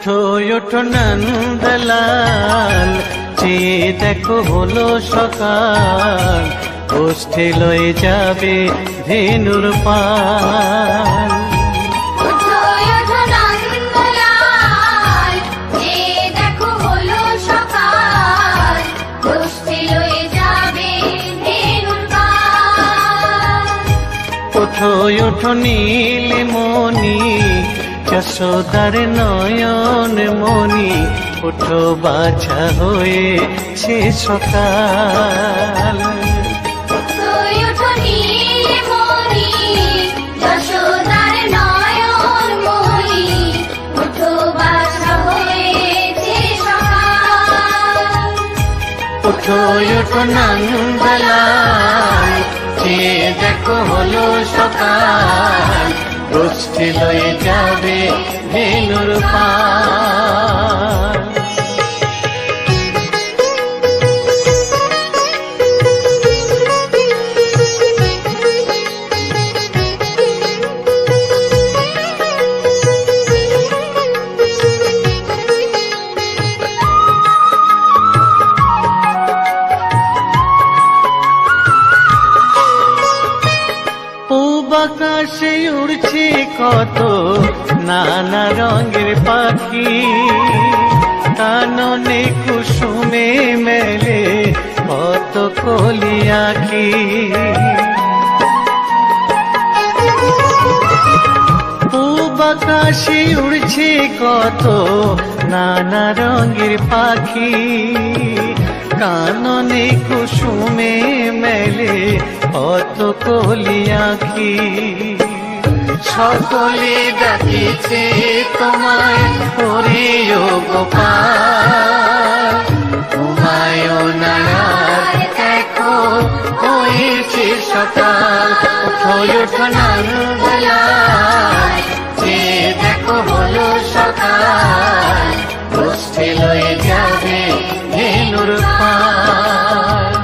উঠো ওঠো নন্দলাল, চেয়ে দেখো হলো সকাল, গোষ্ঠী লয়ে যাবে ধেনুর পাল। উঠো ওঠো নন্দলাল, চেয়ে দেখো হলো সকাল, গোষ্ঠী লয়ে যাবে ধেনুর পাল। উঠো ওঠো নীলমণি, যশোদার নয়ন মণি, উঠো বাছা হয়েছে সকাল। উঠো ওঠো নীলমণি, যশোদার নয়ন মণি, উঠো বাছা হয়েছে সকাল। উঠো ওঠো নন্দলাল, চেয়ে দেখো হলো সকাল, গোষ্ঠী লয়ে যাবে ধেনুর পাল। আকাশে উড়ছে কত নানা রঙের পাখি, কাননে কুসুমে মেলে কত কলি আঁখি। পূব আকাশে উড়ছে কত নানা রঙের পাখি, কাননে কুসুমে মেলে কত কলি আঁখি। সকলে ডাকিছে তোমায় ওরে ও গোপাল, তোমায় নায়ার দেখো হয়েছে সকাল। উঠো ওঠো নন্দলাল, চেয়ে দেখো হলো সকাল, গোষ্ঠী লয়ে যাবে ধেনুর পাল।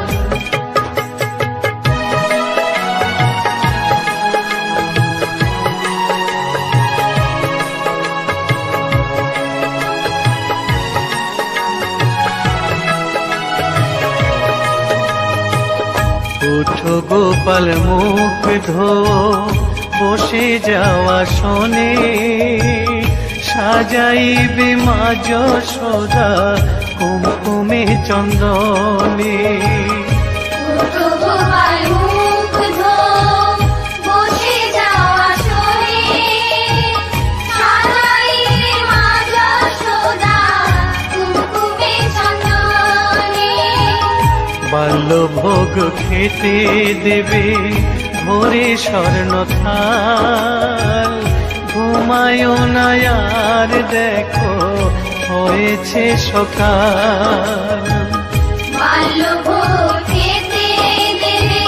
উঠো গোপাল মুখ ধো, বসে যাওয়া শোনে, সাজাইবে মা যশোদা কুমকুমে চন্দনে। উঠো গোপাল মুখ ধো, বসে যাওয়া শোনে, সাজাইবে মা যশোদা কুমকুমে চন্দনে। বাল্যভোগ খেতে দেবে ভোরে স্বর্ণ থাল, ঘুমায় না আর দেখো হয়েছে সকাল। বাল্যভোগ খেতে দেবে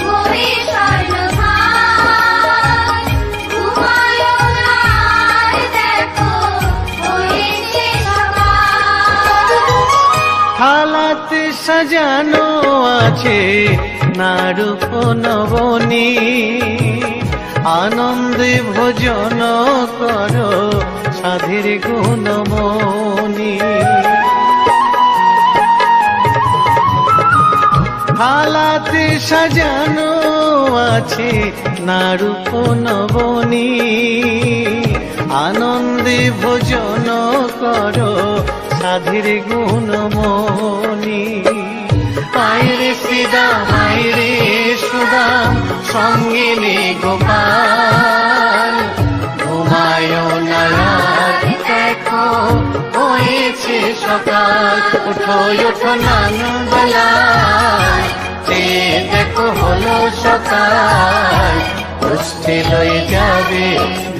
ভোরে স্বর্ণ থাল, ঘুমায় না আর দেখো হয়েছে সকাল। থালাতে সাজানো আছে নারূপ নবনী, আনন্দে ভোজন করো সাধীর গুণমণি। থালাতে সাজানো আছে নারূপ নবনী, আনন্দে ভোজন করো সাধীর গুণমণি। আয়রে শ্রীদাম আয়রে সুদাম, সঙ্গে নে গোপাল, ঘুমায় না আর দেখো হয়েছে সকাল। উঠো ওঠো নন্দলাল, চেয়ে দেখো হলো সকাল, গোষ্ঠী লয়ে যাবে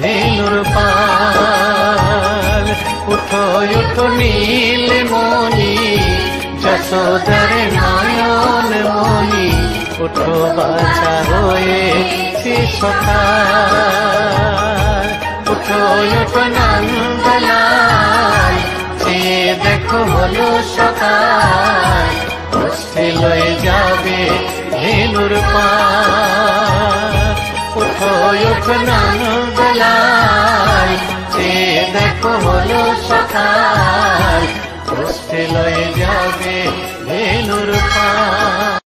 ধেনুর পাল। উঠো ওঠো নীলমণি, যশোদার নয়ন মণি, উঠো বাছা হয়েছে সকাল। উঠো ওঠো নন্দলাল, চেয়ে দেখো হলো সকাল, গোষ্ঠী লয়ে যাবে ধেনুর পাল। উঠো ওঠো নন্দলাল, চেয়ে দেখো দেখো হলো সকাল, কষ্টে লয়ে যাবে ধেনুর পাল।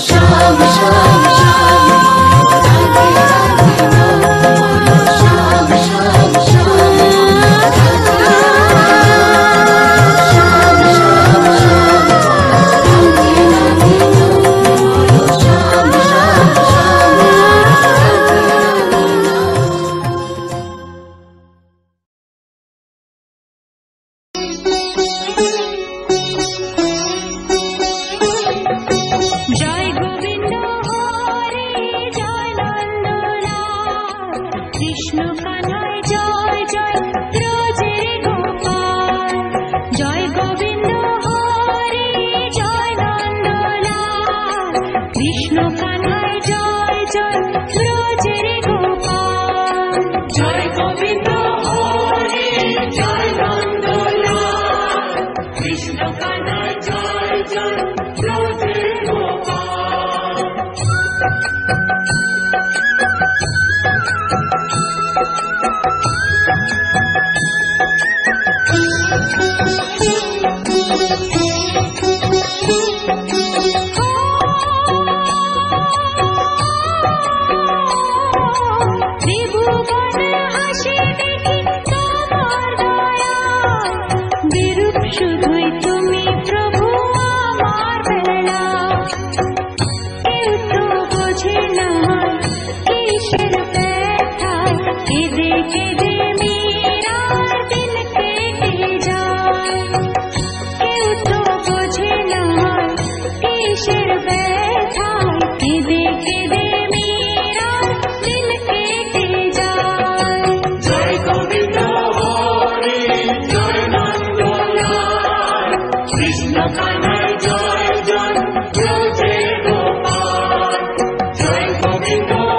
শ্যাম জয় গোবিন্দ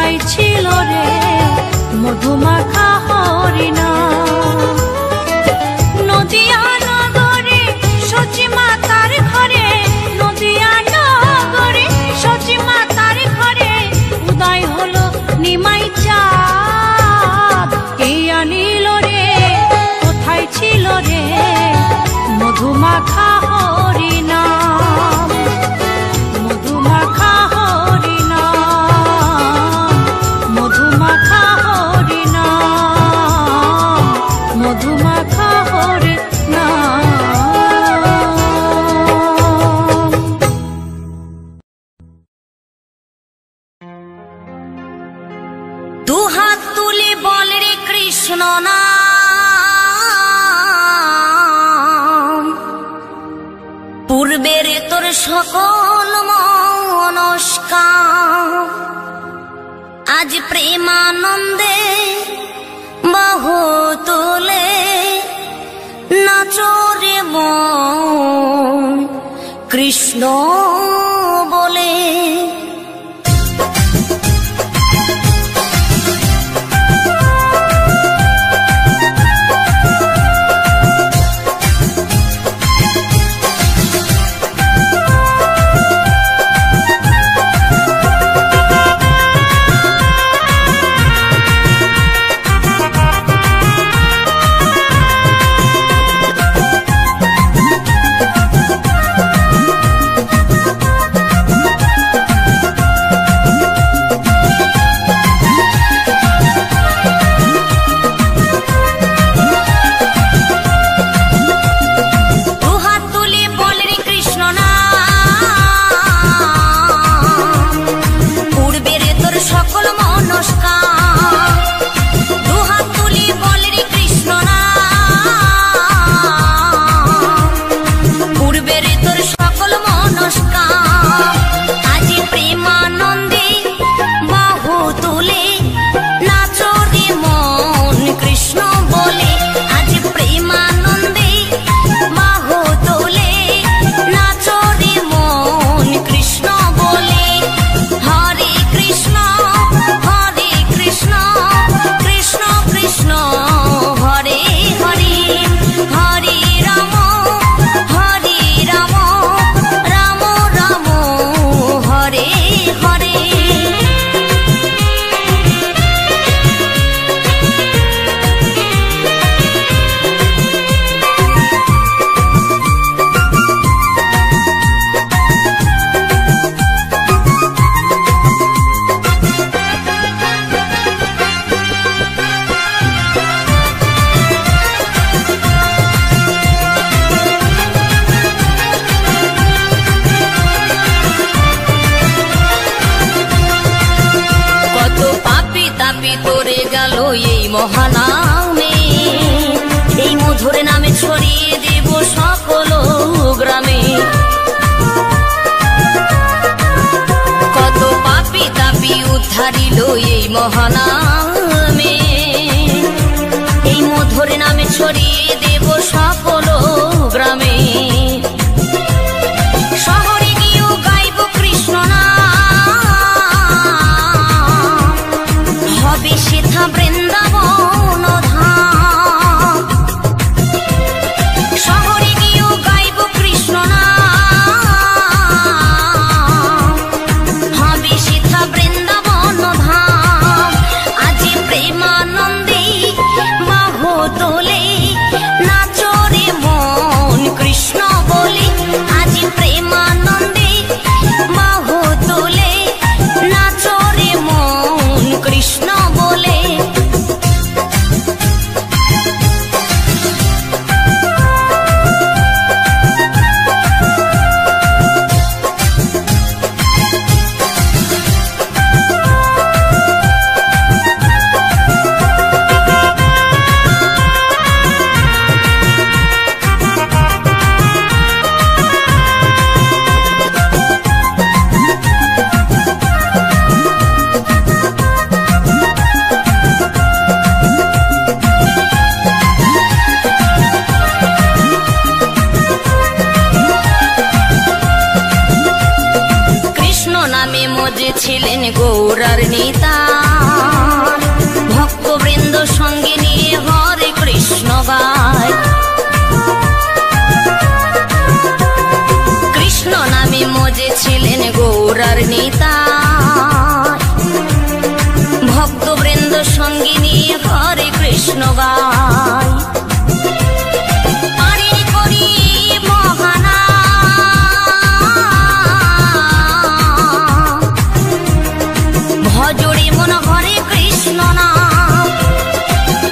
কোথায় ছিল রে মধুমাখা হরিনাম। নদিয়া নগরে সচি মাতার ঘরে, নদিয়া নগরে সচি মাতার ঘরে উদয় হলো নিমাই চাঁদ। কে আনিল রে কোথায় ছিল রে মধুমাখা হরিনাম, মধুমাখা হরিনাম, মধুমাখা হরিনাম, মধুমাখা হরিনাম। দুহাত তুলে বল রে কৃষ্ণ নাম, পূর্বের তোর সকল মনস্কাম আজ প্রেমানন্দে বাহু তোলে নাচরে মন কৃষ্ণ বলে। মহানামে এই মধুর নামে ছড়িয়ে দেব সকল গ্রামে। কত পাপী তাপী উদ্ধারিল এই মহানামে, এই মধুর নামে ছড়িয়ে দেব সকল গ্রামে। শহরে গিয়েও গাইব কৃষ্ণ নাম, হবে সেথা বৃন্দাবন ধাম। শহরে গিয়েও গাইব কৃষ্ণ নাম, হবে সেথা বৃন্দাবন ধাম। আজি প্রেমানন্দে বাহু তোলে নাচরে মন কৃষ্ণ বলে। আজি প্রেমানন্দে বাহু তোলে নাচরে মন কৃষ্ণ বলে। ছিলেন গৌরার নেতা, গোড়ার নেতা ভক্তবৃন্দ সঙ্গে নিয়ে হরে কৃষ্ণ গায়। পারিনি করি মহানা ভজরে মন হরে কৃষ্ণ নাম।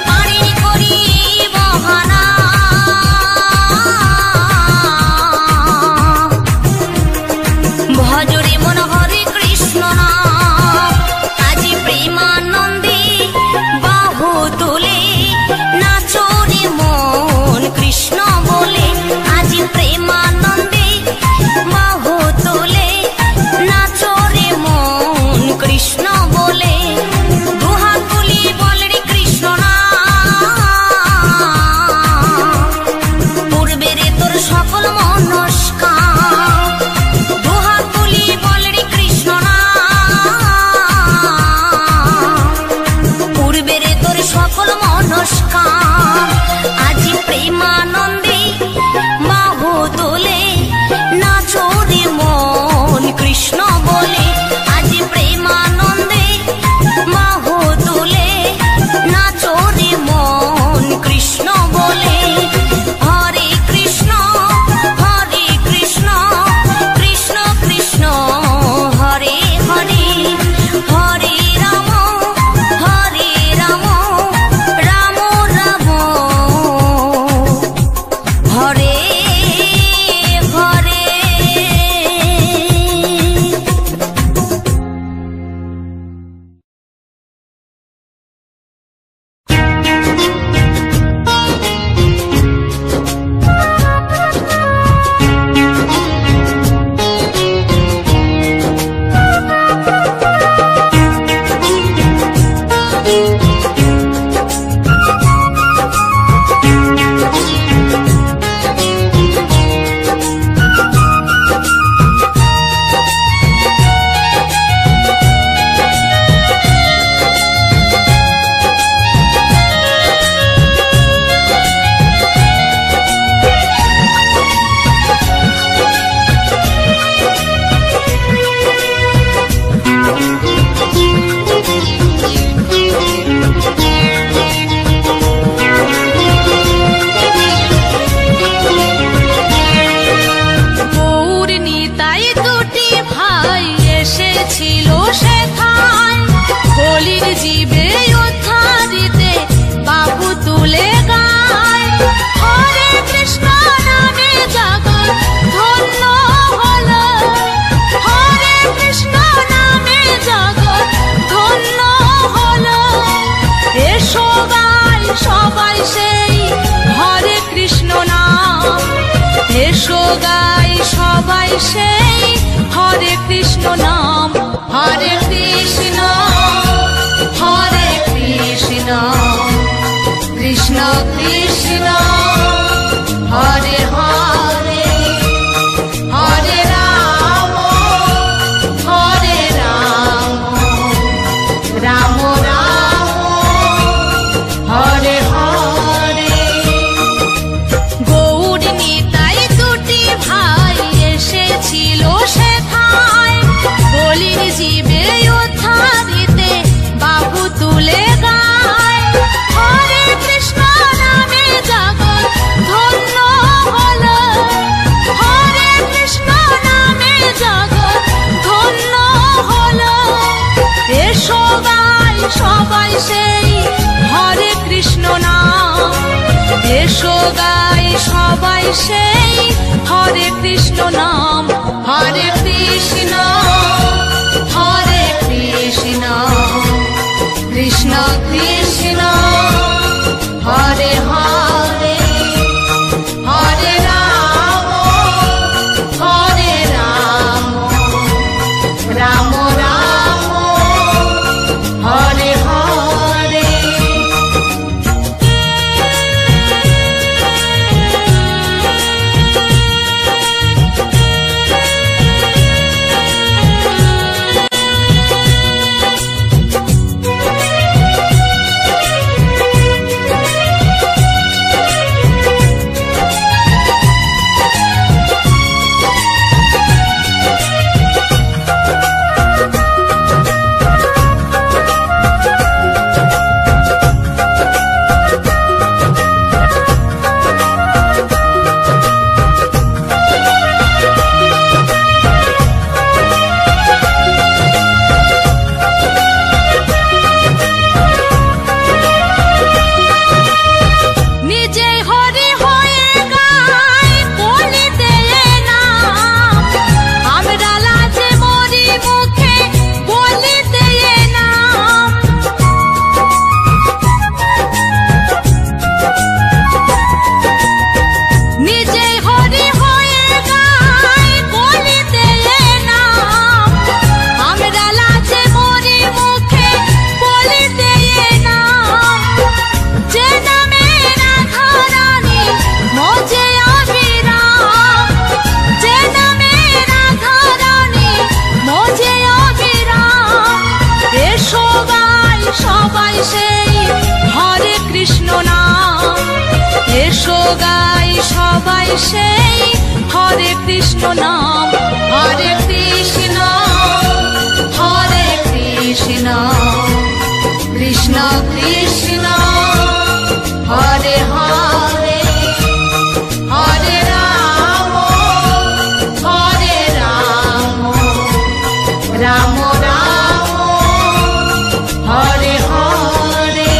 পারিনি করি মহানা ভজরে মন হরে কৃষ্ণ নাম। আজি প্রেমানন্দে বাহু তুলে নাচরে মন কৃষ্ণ বলে। আজি প্রেমানন্দে বাহু তুলে নাচরে মন কৃষ্ণ বলে। দুহাত তুলি বল রে কৃষ্ণ নাম পূর্বে রে তোর সকল মনস্কাম। দুহাত তুলি বল রে কৃষ্ণ নাম পূর্বে রে তোর সকল মনস্কাম। আজি প্রেমানন্দে বাহু তোলে নাচরে মন কৃষ্ণ বলে। আজি প্রেমানন্দে বাহু তোলে নাচরে মন কৃষ্ণ বলে। হরে কৃষ্ণ কৃষ্ণ কৃষ্ণ হরে হরে। হরে রাম রাম রাম হরে হরে। সেই হরে কৃষ্ণ নাম। হরে কৃষ্ণ কৃষ্ণ কৃষ্ণ হরে হরে। হরে রাম রাম রাম হরে হরে। গৌর নিতাই দুটি ভাই এসেছিল সেথায় বলির জীবে উদ্ধারিতে বাহু তুলে গায়। হরে কৃষ্ণ নামে জগৎ ধন্য হলো। হরে কৃষ্ণ নামে জগৎ ধন্য হলো। এসো গাই সবাই সেই হরে কৃষ্ণ নাম। এসো গাই সবাই সেই হরে কৃষ্ণ নাম। হরে কৃষ্ণ কৃষ্ণ কৃষ্ণ হরে হরে। হরে রাম রাম রাম হরে হরে। সবাই সেই হরে কৃষ্ণ নাম, এসো গাই সবাই সেই হরে কৃষ্ণ নাম। হরে কৃষ্ণ হরে কৃষ্ণ কৃষ্ণ কৃষ্ণ হরে হরে, হরে রাম রাম রাম হরে হরে।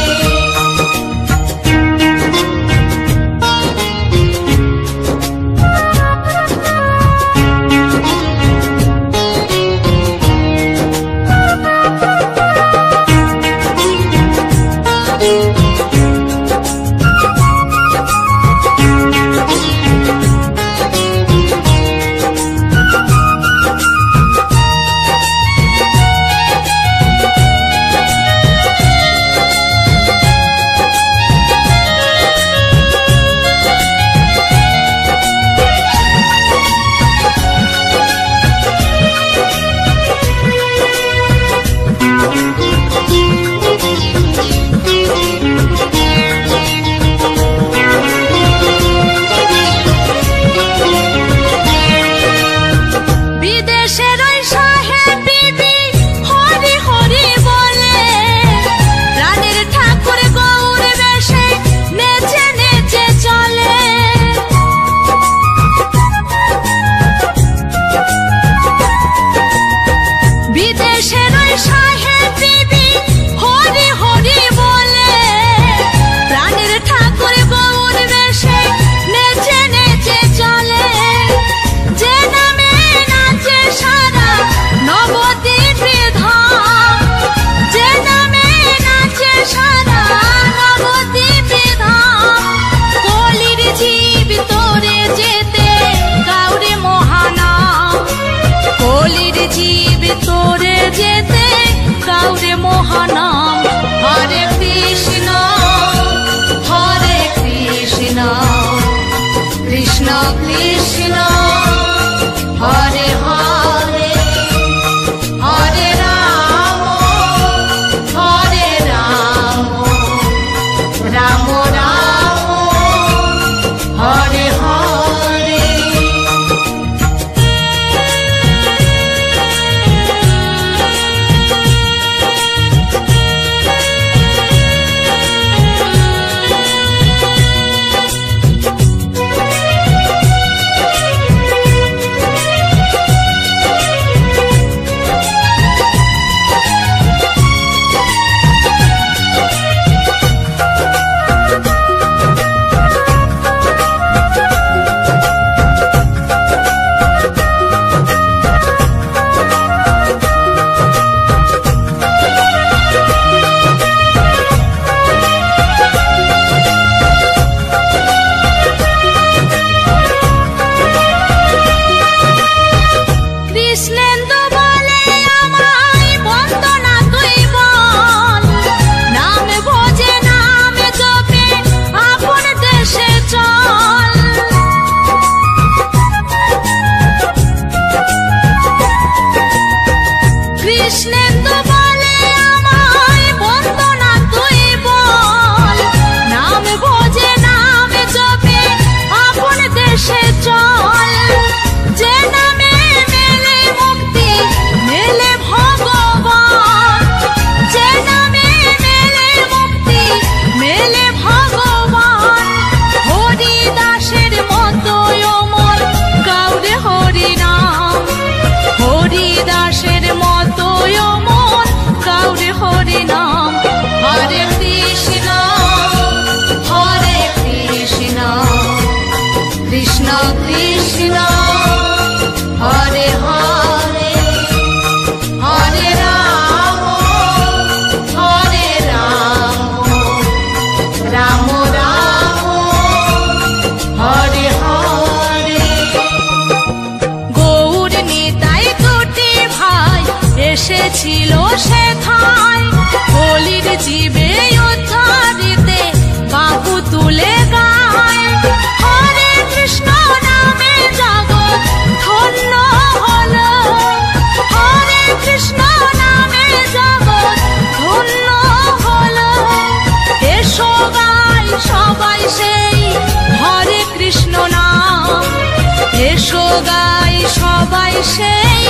গাই সবাই সেই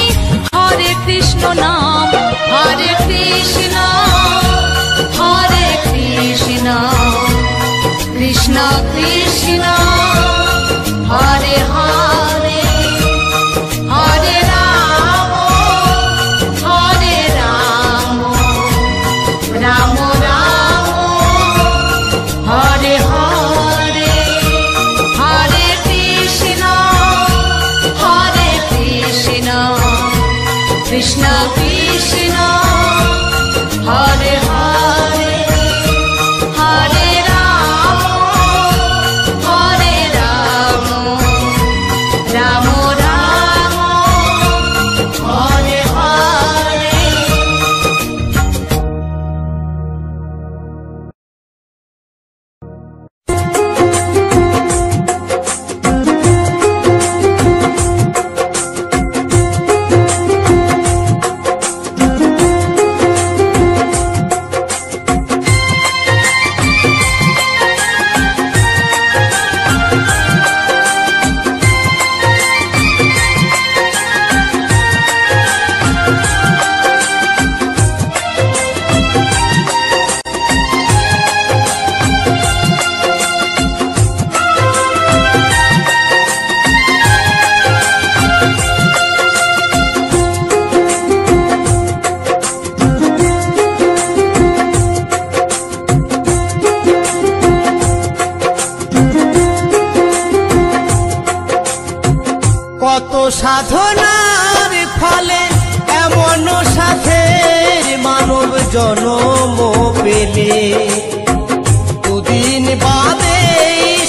হরে কৃষ্ণ নাম। হরে কৃষ্ণ হরে কৃষ্ণ কৃষ্ণ কৃষ্ণ হরে হরে হরে রাম রাম রাম হরে হরে হরে কৃষ্ণ কৃষ্ণ কৃষ্ণ হরে হরে হরে রাম রাম রাম হরে হরে। কত সাধনার ফলে এমন সাথের মানব জন্ম পেলে, দুদিন বাদে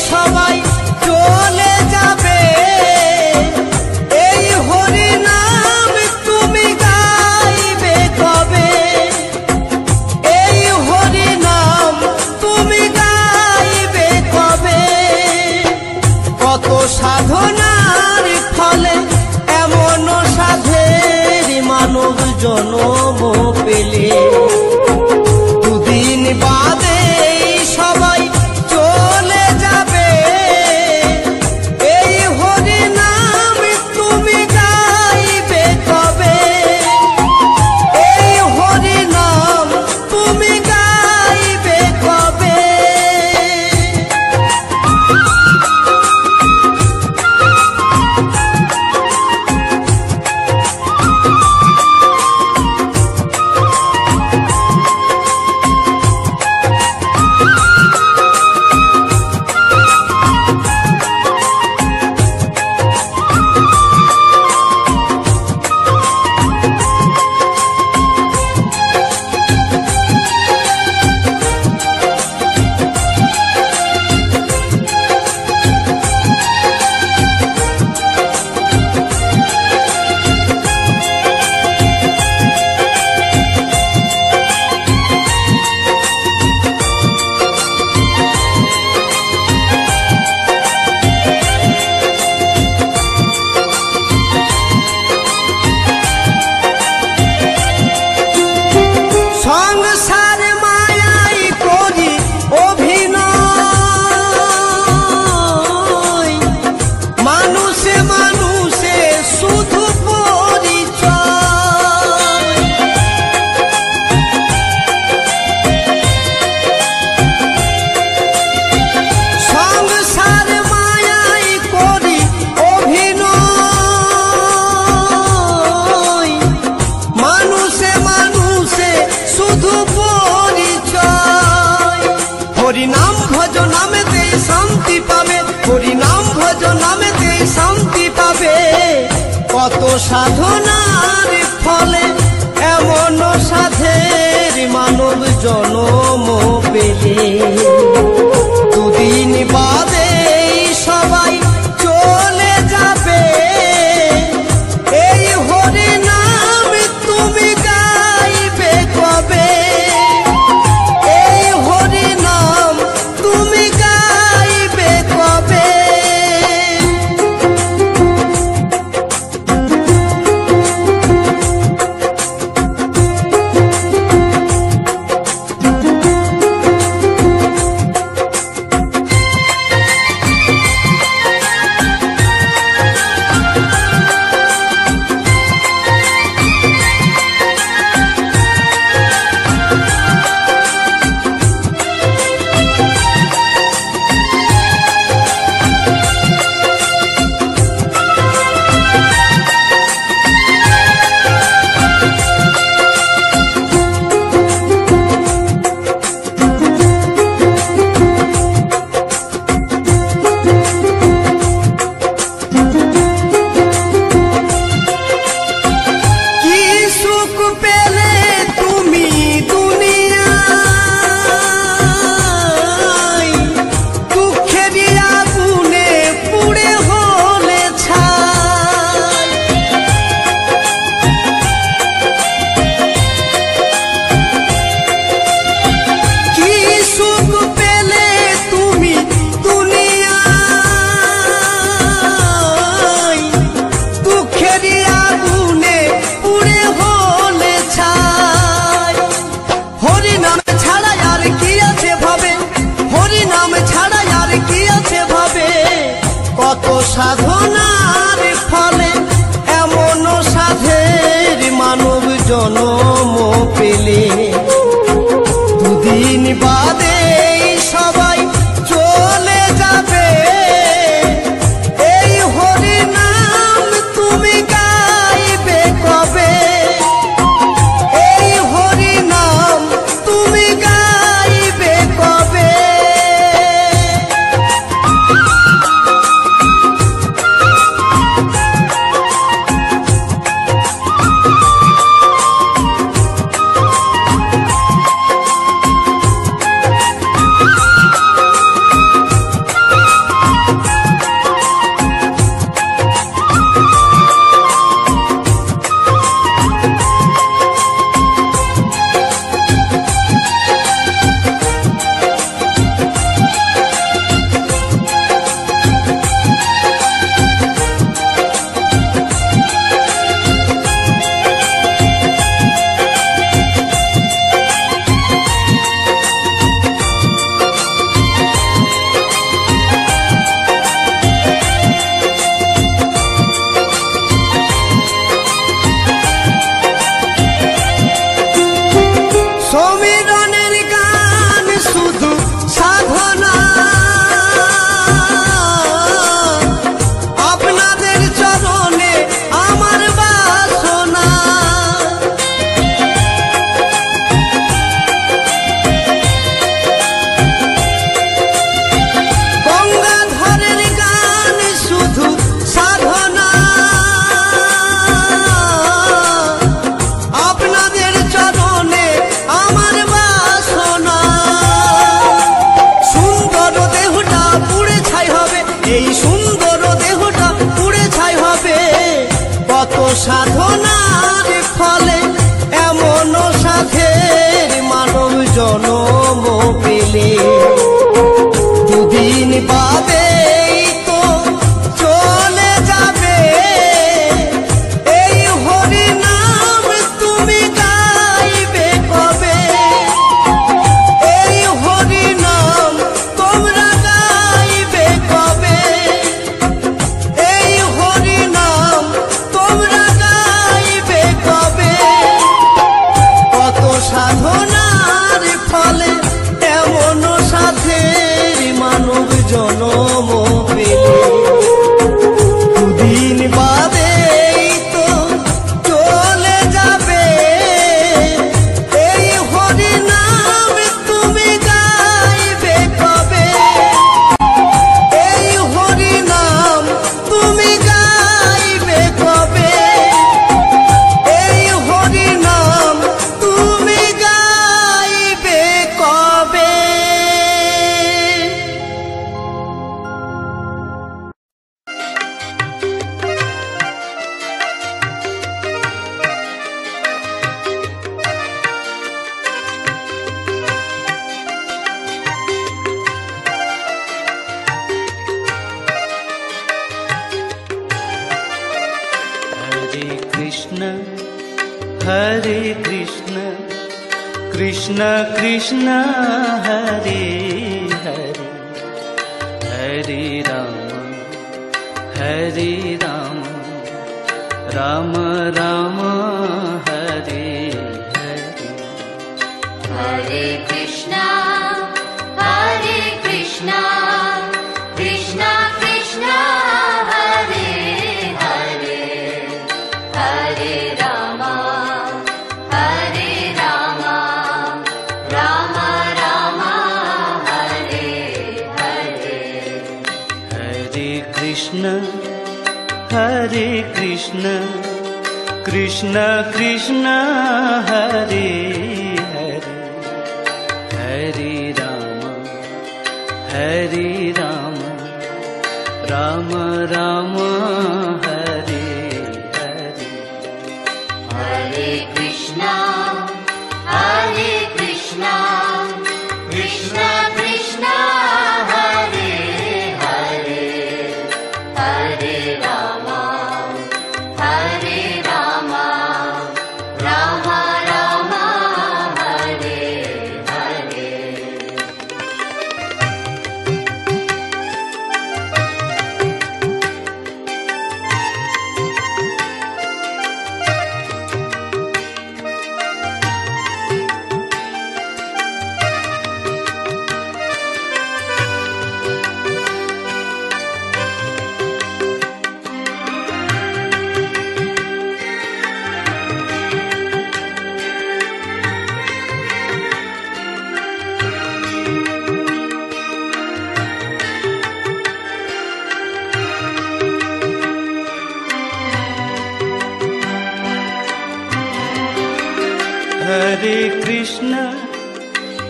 সবাই চলে যাবে। এই হরি নাম তুমি গাইবে কবে? এই হরি নাম তুমি গাইবে কবে? কত সাধনার ফলে এমন সাধের মানব জন্ম পেলে, দুদিন বাদে সবাই চলে যাবে। এই হরি নাম তুমি গাইবে কবে? এই হরি নাম তুমি গাইবে কবে? সংসার মায়াই করি অভিনয়, মানুষে মানুষে শুধু পরিচয়। সংসার মায়াই করি অভিনয়, মানুষে মানুষে শুধু পরিচয়। হরি নাম ভজ নামেতে শান্তি পাবে, হরি নাম ভজ নামেতে শান্তি পাবে। কত সাধনার ফলে এমন সাধের মানব জন্ম পেলে, দুদিন বাদে সবাই চলে যাবে। এই হরি নাম তুমি গাইবে কবে? এই হরি নাম তুমি গাইবে কবে? সাধনার ফলে এমন সাধের মানব জন্ম পেলে দুদিন বাদে সবাই চলে যাবে। এই হরি নাম তুমি গাইবে কবে? এই হরি নাম তুমি গাইবে কবে? সমীরণের গান শুধু সাধনা, আপনাদের চরণে আমার বাসনা। গঙ্গাধরের গান শুধু সাধনা, আপনাদের চরণে আমার বাসনা। সুন্দর দেহটা পুড়ে ছাই হবে, এই সুন্দর দেহটা পুড়ে ছাই হবে। কত সাধনার ফলে এমন সাধের মানব জন্ম পেলে দুদিন বাদে তো চলে যাবে। এই হরি নাম তুমি গাইবে কবে? এই হরি নাম তোমরা গাইবে কবে? এই হরি নাম তোমরা গাইবে কবে? কত সাধনার ফলে এমন সাধের মানব জন্ম পেলে দুদিন বাদে তো চলে যাবে। এই হরি নাম তুমি গাইবে কবে? এই হরি নাম তুমি গাইবে কবে? এই হরি নাম তুমি গাইবে কবে? हरे कृष्ण कृष्ण कृष्ण हरे हरे, हरे राम राम राम हरे हरे। हरे कृष्णा कृष्णा कृष्णा हरे हरे, हरे राम राम राम हरे हरे। हरे कृष्ण कृष्ण कृष्ण हरे हरे, हरे राम राम राम हरे हरे। हरे कृष्णा कृष्णा कृष्णा हरे हरे, हरे Ram Ram Ram Hare Hare.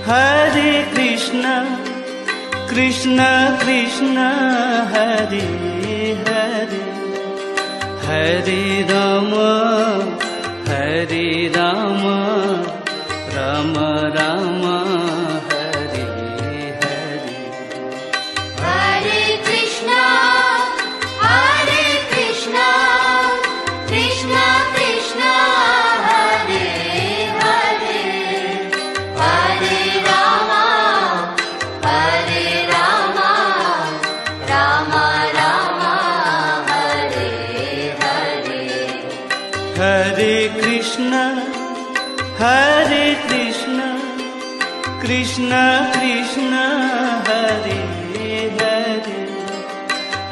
Hare Krishna Krishna Krishna Hare Hare Hare Rama Hare Rama Rama Rama Hare Hare Hare Krishna Krishna Krishna Hare Hare Hare Rama Rama Rama Hare Hare Hare Krishna Krishna Krishna Hare Hare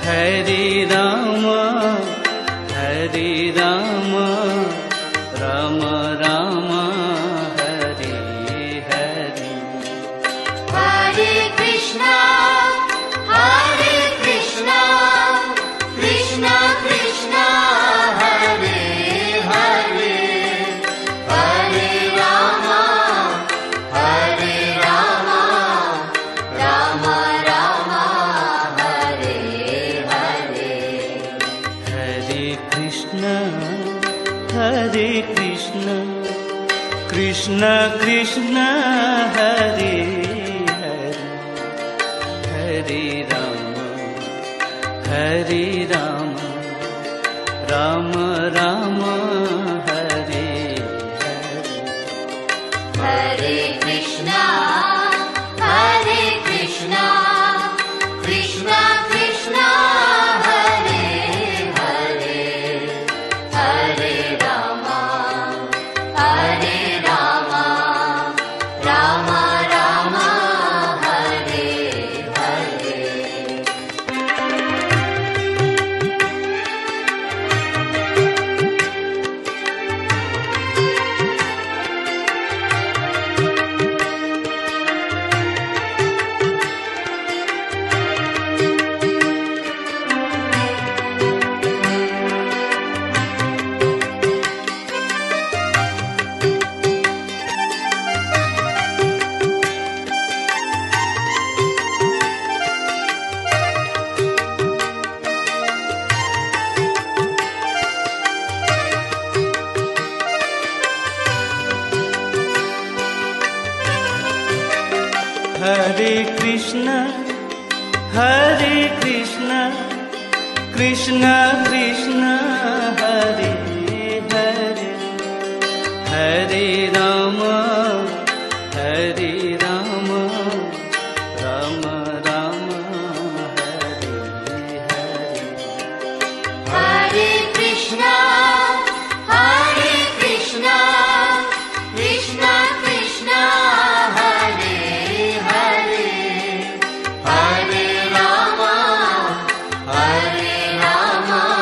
Hare Rama Rama Rama Hare Hare Hare Krishna Krishna Krishna Hare Hare Hare Rama Rama Rama Hare Hare Hare Krishna Krishna Krishna Hare Hare Hare Rama Rama Rama Hare Hare Hare Krishna Krishna Krishna Hare Hare Hare Rama Rama Rama Hare Hare Hare Krishna Krishna Krishna Hare Hare Hare Rama Rama Rama Hare Hare Hare Krishna Krishna Krishna Hare Hare Hare Rama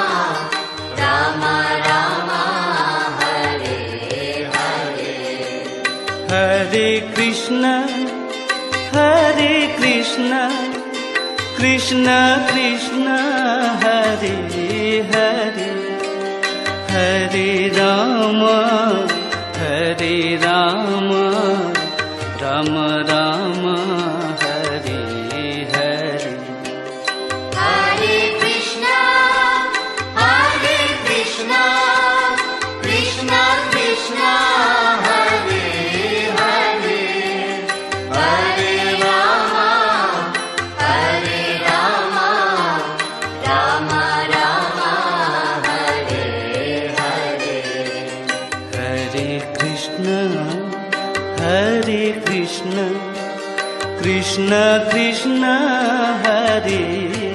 Rama Rama Hare Hare Hare Krishna Krishna Krishna Hare Hare Hare Rama Rama Rama Hare Hare Hare Krishna Krishna Krishna Hare Hare Hare Rama Rama Rama Hare Hare Hare Krishna Krishna Krishna Hare